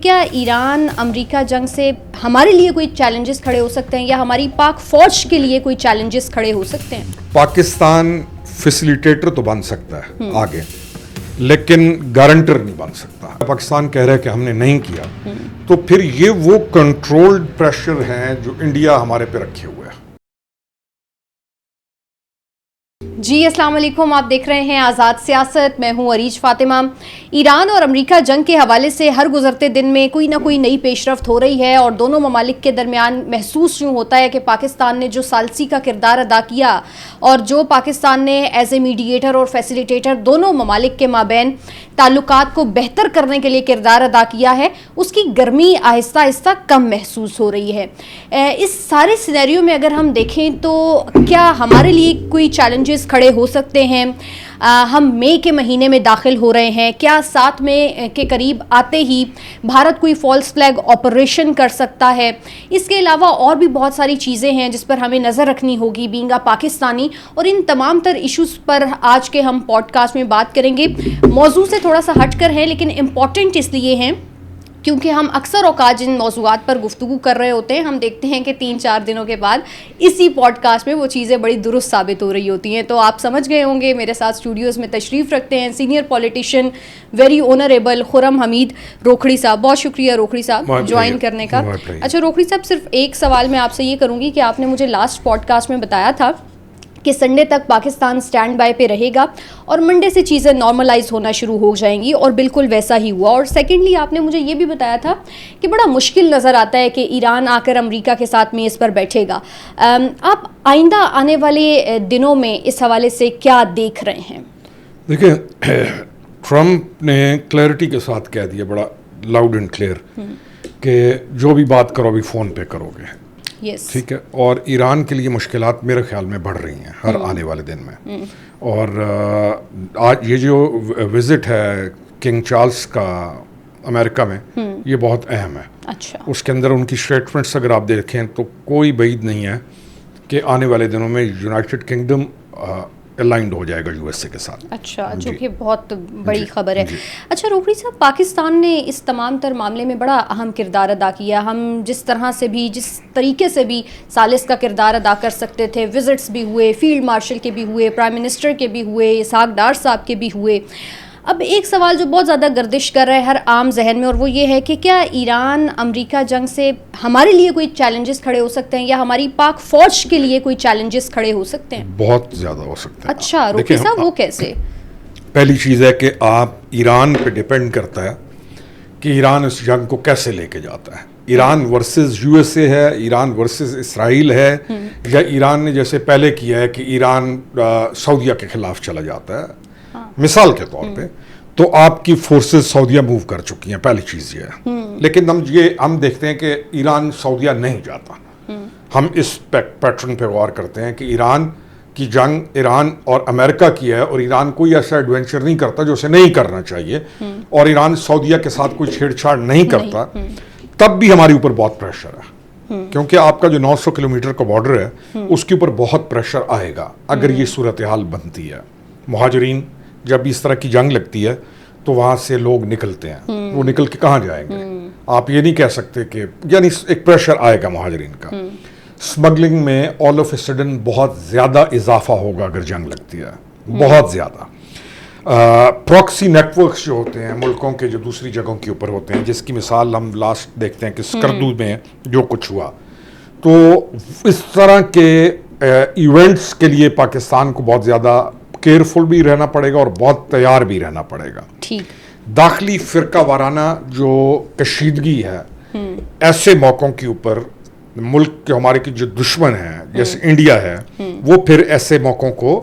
کیا ایران امریکہ جنگ سے ہمارے لیے کوئی چیلنجز کھڑے ہو سکتے ہیں یا ہماری پاک فوج کے لیے کوئی چیلنجز کھڑے ہو سکتے ہیں؟ پاکستان فیسیلیٹیٹر تو بن سکتا ہے آگے، لیکن گارنٹر نہیں بن سکتا. پاکستان کہہ رہا ہے کہ ہم نے نہیں کیا، تو پھر یہ وہ کنٹرولڈ پریشر ہیں جو انڈیا ہمارے پہ رکھے ہوئے ہے. جی السلام علیکم، آپ دیکھ رہے ہیں آزاد سیاست. میں ہوں عریج فاطمہ. ایران اور امریکہ جنگ کے حوالے سے ہر گزرتے دن میں کوئی نہ کوئی نئی پیش رفت ہو رہی ہے، اور دونوں ممالک کے درمیان محسوس یوں ہوتا ہے کہ پاکستان نے جو ثالثی کا کردار ادا کیا اور جو پاکستان نے ایز اے میڈیٹر اور فیسیلیٹیٹر دونوں ممالک کے مابین تعلقات کو بہتر کرنے کے لیے کردار ادا کیا ہے، اس کی گرمی آہستہ آہستہ کم محسوس ہو رہی ہے. اس سارے سینیریو میں اگر ہم دیکھیں تو کیا ہمارے لیے کوئی چیلنجز کھڑے ہو سکتے ہیں؟ ہم مئی کے مہینے میں داخل ہو رہے ہیں، کیا 7 مئی کے قریب آتے ہی بھارت کوئی فالس فلیگ آپریشن کر سکتا ہے؟ اس کے علاوہ اور بھی بہت ساری چیزیں ہیں جس پر ہمیں نظر رکھنی ہوگی بینگا پاکستانی، اور ان تمام تر ایشوز پر آج کے ہم پوڈ کاسٹ میں بات کریں گے. موضوع سے تھوڑا سا ہٹ کر ہے لیکن امپورٹنٹ اس لیے ہیں کیونکہ ہم اکثر اوقات جن موضوعات پر گفتگو کر رہے ہوتے ہیں، ہم دیکھتے ہیں کہ 3-4 دنوں کے بعد اسی پوڈ کاسٹ میں وہ چیزیں بڑی درست ثابت ہو رہی ہوتی ہیں. تو آپ سمجھ گئے ہوں گے، میرے ساتھ اسٹوڈیوز میں تشریف رکھتے ہیں سینئر پولیٹیشین ویری آنریبل خرم حمید روکھڑی صاحب. بہت شکریہ روکھڑی صاحب جوائن کرنے کا. اچھا روکھڑی صاحب، صرف ایک سوال میں آپ سے یہ کروں گی کہ آپ نے مجھے لاسٹ پوڈ کاسٹ میں بتایا تھا کہ سنڈے تک پاکستان سٹینڈ بائی پہ رہے گا اور منڈے سے چیزیں نارملائز ہونا شروع ہو جائیں گی، اور بالکل ویسا ہی ہوا. اور سیکنڈلی آپ نے مجھے یہ بھی بتایا تھا کہ بڑا مشکل نظر آتا ہے کہ ایران آ کر امریکہ کے ساتھ میز پر بیٹھے گا. آپ آئندہ آنے والے دنوں میں اس حوالے سے کیا دیکھ رہے ہیں؟ دیکھیں، ٹرمپ نے کلیئرٹی کے ساتھ کہہ دیا بڑا لاؤڈ اینڈ کلیئر کہ جو بھی بات کرو ابھی فون پہ کرو گے. ٹھیک ہے، اور ایران کے لیے مشکلات میرے خیال میں بڑھ رہی ہیں ہر آنے والے دن میں. اور آج یہ جو وزٹ ہے کنگ چارلز کا امریکہ میں، یہ بہت اہم ہے. اچھا، اس کے اندر ان کی اسٹیٹمنٹس اگر آپ دیکھیں تو کوئی بعید نہیں ہے کہ آنے والے دنوں میں یونائٹڈ کنگڈم الائنڈ ہو جائے گا یو ایس اے کے ساتھ. اچھا، جو کہ بہت بڑی خبر ہے. اچھا روکھڑی صاحب، پاکستان نے اس تمام تر معاملے میں بڑا اہم کردار ادا کیا. ہم جس طرح سے بھی، جس طریقے سے بھی ثالث کا کردار ادا کر سکتے تھے، وزٹس بھی ہوئے، فیلڈ مارشل کے بھی ہوئے، پرائم منسٹر کے بھی ہوئے، اسحاق ڈار صاحب کے بھی ہوئے. اب ایک سوال جو بہت زیادہ گردش کر رہا ہے ہر عام ذہن میں، اور وہ یہ ہے کہ کیا ایران امریکہ جنگ سے ہمارے لیے کوئی چیلنجز کھڑے ہو سکتے ہیں یا ہماری پاک فوج کے لیے کوئی چیلنجز کھڑے ہو سکتے ہیں؟ بہت زیادہ ہو سکتے ہیں. اچھا روکھڑی صاحب، وہ کیسے؟ پہلی چیز ہے کہ آپ ایران پہ ڈیپینڈ کرتا ہے کہ ایران اس جنگ کو کیسے لے کے جاتا ہے. Iran versus U S A ہے، ایران ورسز اسرائیل ہے، یا ایران نے جیسے پہلے کیا ہے کہ ایران سعودیہ کے خلاف چلا جاتا ہے مثال کے طور پہ، تو آپ کی فورسز سعودیہ موو کر چکی ہیں. پہلی چیز یہ ہے. لیکن ہم دیکھتے ہیں کہ ایران سعودیہ نہیں جاتا. ہم اس پیٹرن پہ غور کرتے ہیں کہ ایران کی جنگ ایران اور امریکہ کی ہے، اور ایران کوئی ایسا ایڈونچر نہیں کرتا جو اسے نہیں کرنا چاہیے، اور ایران سعودیہ کے ساتھ کوئی چھیڑ چھاڑ نہیں کرتا. تب بھی ہمارے اوپر بہت پریشر ہے، کیونکہ آپ کا جو 900 کلومیٹر کا بارڈر ہے اس کے اوپر بہت پریشر آئے گا اگر یہ صورتحال بنتی ہے. مہاجرین جب اس طرح کی جنگ لگتی ہے تو وہاں سے لوگ نکلتے ہیں، وہ نکل کے کہاں جائیں گے؟ آپ یہ نہیں کہہ سکتے کہ یعنی ایک پریشر آئے گا مہاجرین کا. اسمگلنگ میں آل آف اے سڈن بہت زیادہ اضافہ ہوگا اگر جنگ لگتی ہے، بہت زیادہ. پراکسی نیٹ ورکس جو ہوتے ہیں ملکوں کے جو دوسری جگہوں کے اوپر ہوتے ہیں، جس کی مثال ہم لاسٹ دیکھتے ہیں کہ سکردو میں جو کچھ ہوا، تو اس طرح کے ایونٹس کے لیے پاکستان کو بہت زیادہ کیئرفل بھی رہنا پڑے گا اور بہت تیار بھی رہنا پڑے گا. داخلی فرقہ وارانہ جو کشیدگی ہے ایسے موقعوں کے اوپر ملک کے ہمارے کی جو دشمن ہیں جیسے انڈیا ہے، وہ پھر ایسے موقعوں کو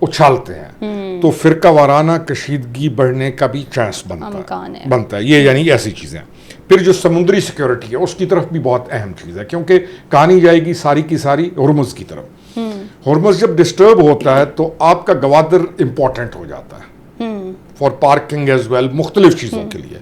اچھالتے ہیں، تو فرقہ وارانہ کشیدگی بڑھنے کا بھی چانس بنتا ہے. یہ یعنی ایسی چیزیں. پھر جو سمندری سیکیورٹی ہے اس کی طرف بھی بہت اہم چیز ہے، کیونکہ کہانی جائے گی ساری کی ساری ہرمز کی طرف. ہرمز جب ڈسٹرب ہوتا ہے تو آپ کا گوادر امپورٹنٹ ہو جاتا ہے فار پارکنگ ایز ویل، مختلف چیزوں کے لیے.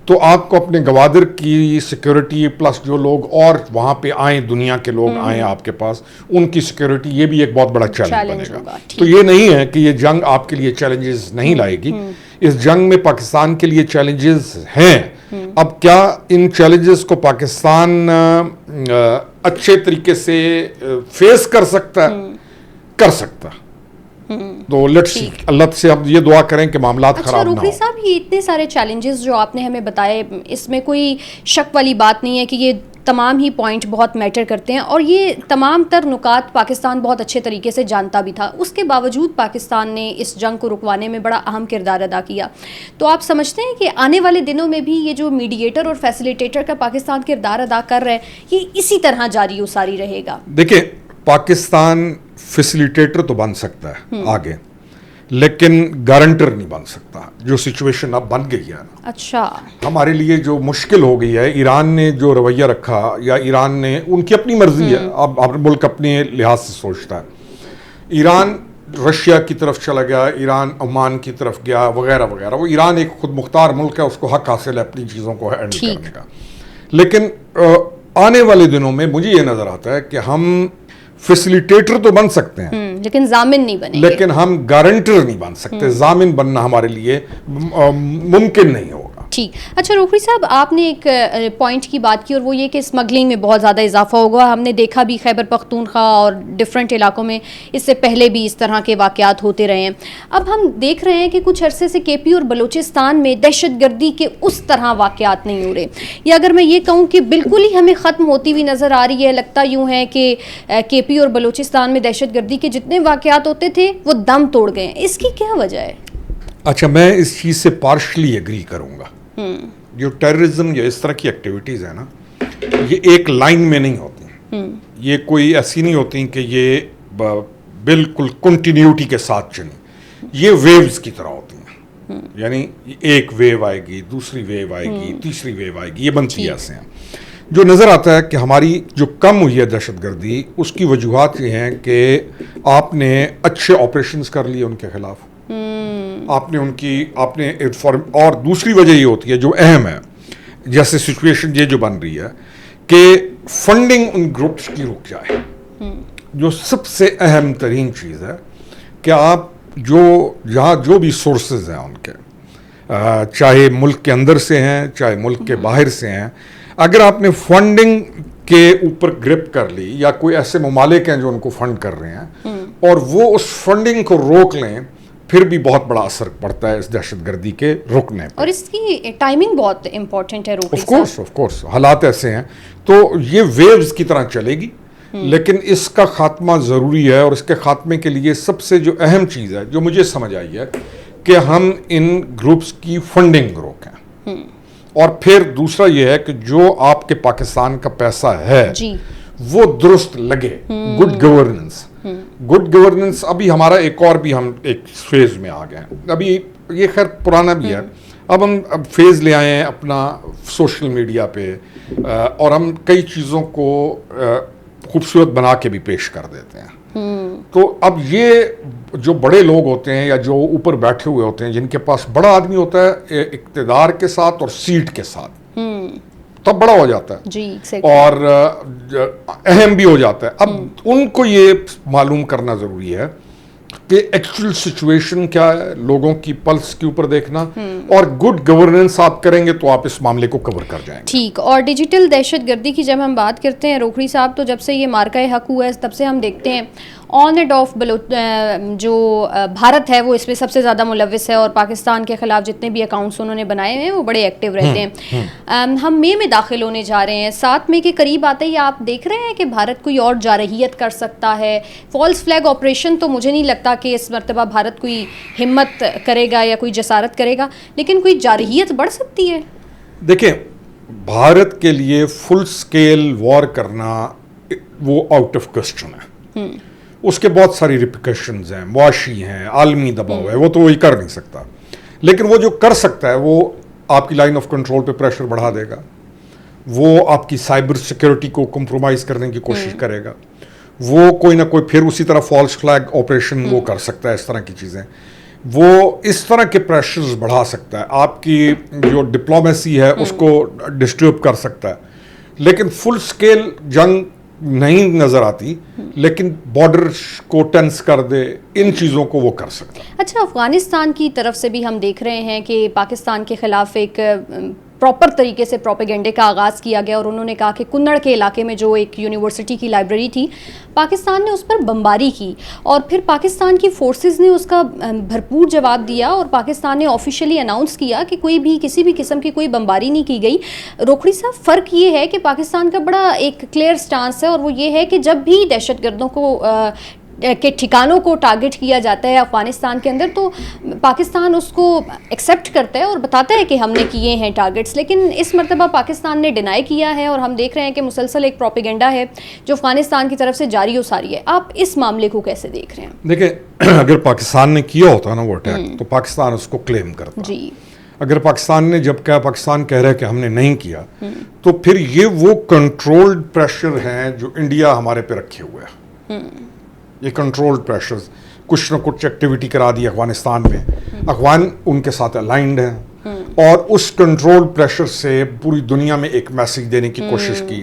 تو آپ کو اپنے گوادر کی سیکیورٹی پلس جو لوگ اور وہاں پہ آئیں، دنیا کے لوگ آئیں آپ کے پاس، ان کی سیکیورٹی، یہ بھی ایک بہت بڑا چیلنج بنے گا. تو یہ نہیں ہے کہ یہ جنگ آپ کے لیے چیلنجز نہیں لائے گی. اس جنگ میں پاکستان کے لیے چیلنجز ہیں، اب کیا ان چیلنجز کو پاکستان اچھے طریقے سے فیس کر سکتا ہے؟ کر سکتا. تو لیٹس سی, اللہ سے اب یہ دعا کریں کہ معاملات خراب نہ ہوں. روکری صاحب, یہ اتنے سارے چیلنجز جو آپ نے ہمیں بتائے, اس میں کوئی شک والی بات نہیں ہے کہ یہ تمام ہی پوائنٹ بہت میٹر کرتے ہیں, اور یہ تمام تر نکات پاکستان بہت اچھے طریقے سے جانتا بھی تھا. اس کے باوجود پاکستان نے اس جنگ کو رکوانے میں بڑا اہم کردار ادا کیا. تو آپ سمجھتے ہیں کہ آنے والے دنوں میں بھی یہ جو میڈیٹر اور فیسیلیٹیٹر کا پاکستان کردار ادا کر رہا ہے, یہ اسی طرح جاری و ساری رہے گا؟ دیکھیں, پاکستان فیسیلیٹیٹر تو بن سکتا ہے آگے, لیکن گارنٹر نہیں بن سکتا. جو سچویشن اب بن گئی ہے نا, اچھا, ہمارے لیے جو مشکل ہو گئی ہے, ایران نے جو رویہ رکھا, یا ایران نے, ان کی اپنی مرضی ہے, اب ہر ملک اپنے لحاظ سے سوچتا ہے. ایران رشیا کی طرف چلا گیا, ایران عمان کی طرف گیا, وغیرہ وغیرہ. وہ ایران ایک خود مختار ملک ہے, اس کو حق حاصل ہے اپنی چیزوں کو ہینڈل کرنے کا. لیکن آنے والے دنوں میں مجھے یہ نظر آتا ہے کہ ہم فیسیلیٹیٹر تو بن سکتے ہیں, لیکن ضامن نہیں بنے, لیکن ہم گارنٹر نہیں بن سکتے. ضامن بننا ہمارے لیے ممکن نہیں ہوگا. ٹھیک. اچھا روکری صاحب, آپ نے ایک پوائنٹ کی بات کی, اور وہ یہ کہ اسمگلنگ میں بہت زیادہ اضافہ ہوگا. ہم نے دیکھا بھی خیبر پختونخوا اور ڈفرینٹ علاقوں میں اس سے پہلے بھی اس طرح کے واقعات ہوتے رہے ہیں. اب ہم دیکھ رہے ہیں کہ کچھ عرصے سے کے پی اور بلوچستان میں دہشت گردی کے اس طرح واقعات نہیں ہو رہے, یا اگر میں یہ کہوں کہ بالکل ہی ہمیں ختم ہوتی ہوئی نظر آ رہی ہے. لگتا یوں ہے کہ کے پی اور بلوچستان میں دہشت گردی کے جتنے واقعات ہوتے تھے وہ دم توڑ گئے. اس کی کیا وجہ ہے؟ اچھا, میں اس چیز سے پارشلی ایگری کروں گا. جو ٹیررزم یا اس طرح کی ایکٹیویٹیز ہیں نا, یہ ایک لائن میں نہیں ہوتی. یہ کوئی ایسی نہیں ہوتی کہ یہ بالکل کنٹینیوٹی کے ساتھ چلیں. یہ ویوز کی طرح ہوتی ہیں. یعنی ایک ویو آئے گی, دوسری ویو آئے گی, تیسری ویو آئے گی, یہ بنتی ایسے ہیں. جو نظر آتا ہے کہ ہماری جو کم ہوئی ہے دہشت گردی, اس کی وجوہات یہ ہیں کہ آپ نے اچھے آپریشنز کر لیے ان کے خلاف, آپ نے ان کی, آپ نے, اور دوسری وجہ یہ ہوتی ہے جو اہم ہے, جیسے سچویشن یہ جو بن رہی ہے کہ فنڈنگ ان گروپس کی رک جائے. جو سب سے اہم ترین چیز ہے کہ آپ جہاں جو بھی سورسز ہیں ان کے, چاہے ملک کے اندر سے ہیں چاہے ملک کے باہر سے ہیں, اگر آپ نے فنڈنگ کے اوپر گرپ کر لی, یا کوئی ایسے ممالک ہیں جو ان کو فنڈ کر رہے ہیں, اور وہ اس فنڈنگ کو روک لیں, پھر بھی بہت بڑا اثر پڑتا ہے اس دہشت گردی کے رکنے پر. اور اس کی ٹائمنگ بہت امپورٹنٹ ہے. آف کورس حالات ایسے ہیں تو یہ ویوز کی طرح چلے گی, لیکن اس کا خاتمہ ضروری ہے. اور اس کے خاتمے کے لیے سب سے جو اہم چیز ہے جو مجھے سمجھ آئی ہے کہ ہم ان گروپس کی فنڈنگ روکیں. اور پھر دوسرا یہ ہے کہ جو آپ کے پاکستان کا پیسہ ہے وہ درست لگے. Good governance. گڈ گورننس ابھی ہمارا ایک اور بھی ہم ایک فیز میں آ گئے ہیں. ابھی یہ خیر پرانا بھی ہے, اب ہم فیز لے آئے ہیں اپنا سوشل میڈیا پہ, اور ہم کئی چیزوں کو خوبصورت بنا کے بھی پیش کر دیتے ہیں. تو اب یہ جو بڑے لوگ ہوتے ہیں یا جو اوپر بیٹھے ہوئے ہوتے ہیں, جن کے پاس بڑا آدمی ہوتا ہے اقتدار کے ساتھ اور سیٹ کے ساتھ, تب بڑا ہو جاتا ہے اور اہم بھی ہو جاتا ہے. اب ان کو یہ معلوم کرنا ضروری ہے کہ ایکچوئل سچویشن کیا ہے, لوگوں کی پلس کے اوپر دیکھنا, اور گڈ گورننس آپ کریں گے تو آپ اس معاملے کو کور کر جائیں گے. ٹھیک. اور ڈیجیٹل دہشت گردی کی جب ہم بات کرتے ہیں روکھڑی صاحب, تو جب سے یہ مارکہ حق ہوا ہے تب سے ہم دیکھتے ہیں آن اینڈ آف جو بھارت ہے وہ اس میں سب سے زیادہ ملوث ہے, اور پاکستان کے خلاف جتنے بھی اکاؤنٹس انہوں نے بنائے ہیں وہ بڑے ایکٹیو رہتے ہیں. ہم مئی میں داخل ہونے جا رہے ہیں, 7 مئی کے قریب آتے ہی آپ دیکھ رہے ہیں کہ بھارت کوئی اور جارحیت کر سکتا ہے. فالس فلیگ آپریشن تو مجھے نہیں لگتا کہ اس مرتبہ بھارت کوئی ہمت کرے گا یا کوئی جسارت کرے گا, لیکن کوئی جارحیت بڑھ سکتی ہے. دیکھیں, بھارت کے لیے فل سکیل وار کرنا وہ آؤٹ آف کوسچن ہے. اس کے بہت ساری ریپیکیشنز ہیں, معاشی ہیں, عالمی دباؤ ہے, وہ تو وہی کر نہیں سکتا. لیکن وہ جو کر سکتا ہے وہ آپ کی لائن آف کنٹرول پہ پریشر بڑھا دے گا, وہ آپ کی سائبر سیکیورٹی کو کمپرومائز کرنے کی کوشش کرے گا, وہ کوئی نہ کوئی پھر اسی طرح فالس فلیگ آپریشن وہ کر سکتا ہے. اس طرح کی چیزیں وہ اس طرح کے پریشرز بڑھا سکتا ہے, آپ کی جو ڈپلومیسی ہے اس کو ڈسٹرب کر سکتا ہے. لیکن فل سکیل جنگ نہیں نظر آتی, لیکن بارڈر کو ٹینس کر دے, ان چیزوں کو وہ کر سکتا ہے. اچھا, افغانستان کی طرف سے بھی ہم دیکھ رہے ہیں کہ پاکستان کے خلاف ایک پراپر طریقے سے پروپیگنڈے کا آغاز کیا گیا اور انہوں نے کہا کہ کنڑ کے علاقے میں جو ایک یونیورسٹی کی لائبریری تھی پاکستان نے اس پر بمباری کی اور پھر پاکستان کی فورسز نے اس کا بھرپور جواب دیا اور پاکستان نے آفیشیلی اناؤنس کیا کہ کوئی بھی کسی بھی قسم کی کوئی بمباری نہیں کی گئی. روکھڑی صاحب فرق یہ ہے کہ پاکستان کا بڑا ایک کلیئر سٹانس ہے اور وہ یہ ہے کہ جب بھی دہشت گردوں کو کے ٹھکانوں کو ٹارگٹ کیا جاتا ہے افغانستان کے اندر تو پاکستان اس کو ایکسیپٹ کرتا ہے اور بتاتا ہے کہ ہم نے کیے ہیں ٹارگٹس, لیکن اس مرتبہ پاکستان نے ڈینائی کیا ہے اور ہم دیکھ رہے ہیں کہ مسلسل ایک پروپیگنڈا ہے جو افغانستان کی طرف سے جاری و ساری ہے. آپ اس معاملے کو کیسے دیکھ رہے ہیں؟ دیکھیں, اگر پاکستان نے کیا ہوتا نا وہ اٹیک تو پاکستان اس کو کلیم کرتا. جی, اگر پاکستان نے جب کہا, پاکستان کہہ رہا ہے کہ ہم نے نہیں کیا, تو پھر یہ وہ کنٹرولڈ پریشر ہیں جو انڈیا ہمارے پہ رکھے ہوئے ہے. یہ کنٹرولڈ پریشرز, کچھ نہ کچھ ایکٹیویٹی کرا دی افغانستان میں, افغان ان کے ساتھ الائنڈ ہیں اور اس کنٹرول پریشر سے پوری دنیا میں ایک میسیج دینے کی کوشش کی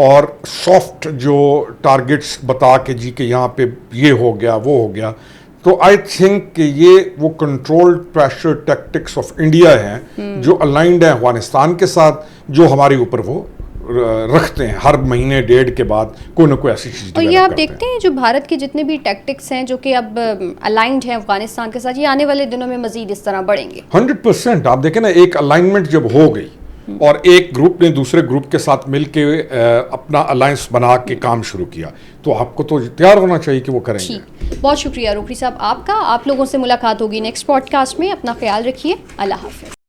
اور سافٹ جو ٹارگٹس بتا کے جی کہ یہاں پہ یہ ہو گیا وہ ہو گیا. تو آئی تھنک کہ یہ وہ controlled pressure tactics of India ہیں جو الائنڈ ہیں افغانستان کے ساتھ, جو ہمارے اوپر وہ رکھتے ہیں ہر مہینے ڈیڑھ کے بعد کوئی نہ کوئی ایسی چیز. اور یہ آپ دیکھتے ہیں جو بھارت کے جتنے بھی ٹیکٹکس ہیں جو کہ اب الائنڈ ہیں افغانستان کے ساتھ, یہ آنے والے دنوں میں مزید اس طرح بڑھیں گے 100%. آپ دیکھیں نا, ایک الائنمنٹ جب ہو گئی اور ایک گروپ نے دوسرے گروپ کے ساتھ مل کے اپنا الائنس بنا کے کام شروع کیا, تو آپ کو تو تیار ہونا چاہیے کہ وہ کریں گے. بہت شکریہ روکھڑی صاحب آپ کا. آپ لوگوں سے ملاقات ہوگی نیکسٹ پوڈ کاسٹ میں. اپنا خیال رکھیے. اللہ حافظ.